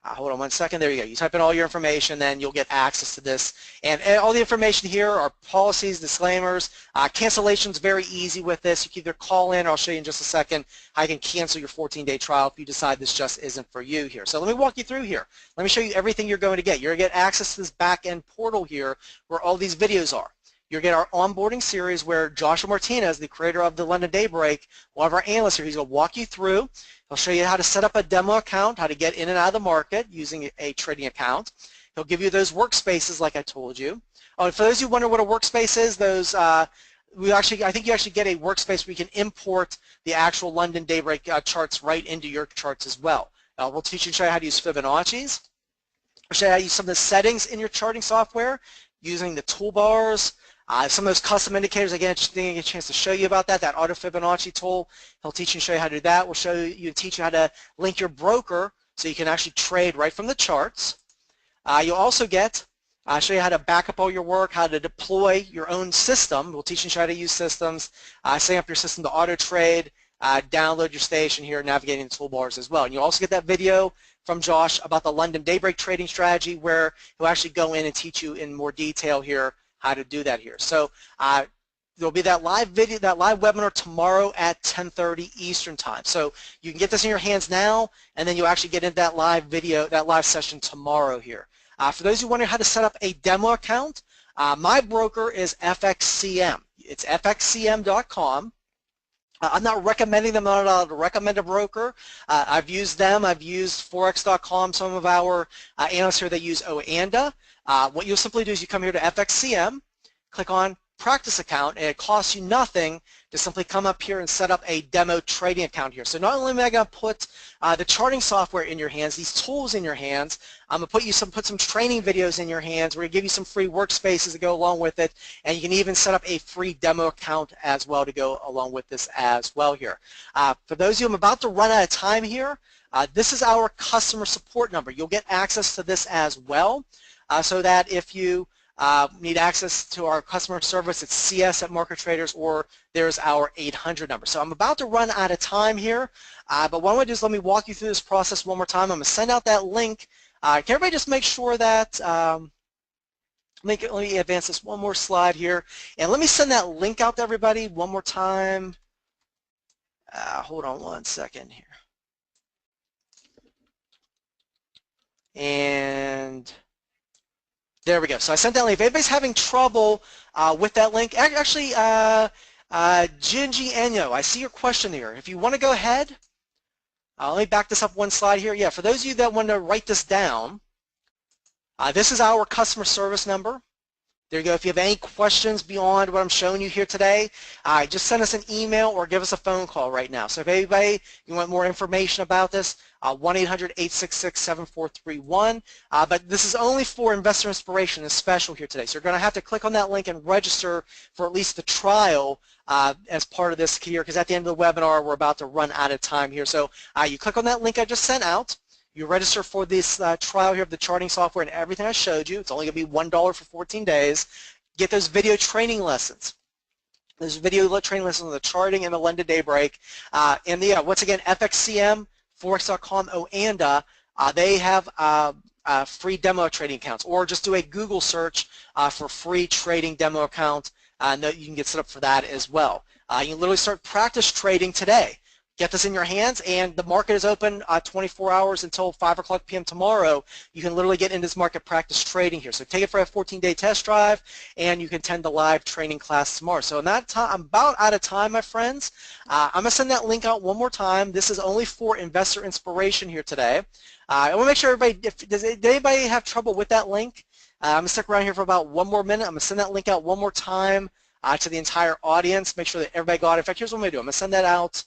Hold on one second. There you go. You type in all your information, then you'll get access to this. And all the information here are policies, disclaimers. Cancellation's very easy with this. You can either call in, or I'll show you in just a second how you can cancel your 14-day trial if you decide this just isn't for you here. So let me walk you through here. Let me show you everything you're going to get. You're going to get access to this back-end portal here where all these videos are. You'll get our onboarding series where Joshua Martinez, the creator of the London Daybreak, one of our analysts here, he's going to walk you through. He'll show you how to set up a demo account, how to get in and out of the market using a trading account. He'll give you those workspaces like I told you. Oh, and for those who wonder what a workspace is, those I think you actually get a workspace where you can import the actual London Daybreak charts right into your charts as well. We'll teach you and show you how to use Fibonacci's. We'll show you how to use some of the settings in your charting software using the toolbars. Some of those custom indicators, again, I just didn't get a chance to show you about that auto Fibonacci tool. He'll teach you and show you how to do that. We'll show you and teach you how to link your broker so you can actually trade right from the charts. You'll also get, show you how to back up all your work, how to deploy your own system. We'll teach you and show you how to use systems, setting up your system to auto trade, download your station here, navigating the toolbars as well. And you'll also get that video from Josh about the London Daybreak trading strategy where he'll actually go in and teach you in more detail here how to do that here. So there'll be that live video, that live webinar tomorrow at 10:30 Eastern time. So you can get this in your hands now, and then you'll actually get into that live video, that live session tomorrow here. For those who wonder how to set up a demo account, my broker is FXCM. It's fxcm.com. I'm not recommending them. I'm not allowed to recommend a broker. I've used them. I've used forex.com. Some of our analysts here that use ONBOARDING. What you'll simply do is you come here to FXCM, click on practice account, and it costs you nothing to simply come up here and set up a demo trading account here. So not only am I going to put the charting software in your hands, these tools in your hands, I'm going to put some training videos in your hands. We're going to give you some free workspaces to go along with it, and you can even set up a free demo account as well to go along with this as well here. For those of you, I'm about to run out of time here. This is our customer support number. You'll get access to this as well. So that if you need access to our customer service, it's CS at Market Traders, or there's our 800 number. So I'm about to run out of time here, but what I'm going to do is let me walk you through this process one more time. I'm going to send out that link. Can everybody just make sure that, let me advance this one more slide here, and let me send that link out to everybody one more time. Hold on one second here. And there we go. So I sent that link. If anybody's having trouble with that link, actually, Jinji Enyo, I see your question here. If you want to go ahead, let me back this up one slide here. Yeah, for those of you that want to write this down, this is our customer service number. There you go. If you have any questions beyond what I'm showing you here today, just send us an email or give us a phone call right now. So if anybody, you want more information about this, 1-800-866-7431. But this is only for investor inspiration, is special here today. So you're going to have to click on that link and register for at least the trial as part of this here, because at the end of the webinar, we're about to run out of time here. So you click on that link I just sent out. You register for this trial here of the charting software and everything I showed you. It's only going to be $1 for 14 days. Get those video training lessons. Those video training lessons on the charting and the London Daybreak. And once again, FXCM, forex.com, ONBOARDING, they have free demo trading accounts. Or just do a Google search for free trading demo account. You can get set up for that as well. You can literally start practice trading today. Get this in your hands, and the market is open 24 hours until 5 o'clock p.m. tomorrow. You can literally get into this market practice trading here. So take it for a 14-day test drive, and you can attend the live training class tomorrow. So in that time, I'm about out of time, my friends. I'm going to send that link out one more time. This is only for investor inspiration here today. I want to make sure everybody, does anybody have trouble with that link? I'm going to stick around here for about one more minute. I'm going to send that link out one more time to the entire audience. Make sure that everybody got it. In fact, here's what I'm going to do. I'm going to send that out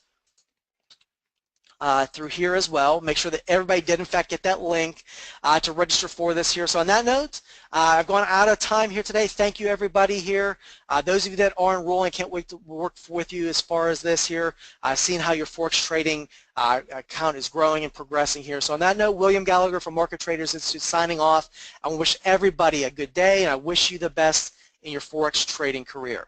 through here as well. Make sure that everybody did in fact get that link to register for this here. So on that note, I've gone out of time here today. Thank you everybody here. Those of you that are enrolling, can't wait to work with you as far as this here, seeing how your Forex trading account is growing and progressing here. So on that note, William Gallagher from Market Traders Institute signing off. I wish everybody a good day, and I wish you the best in your Forex trading career.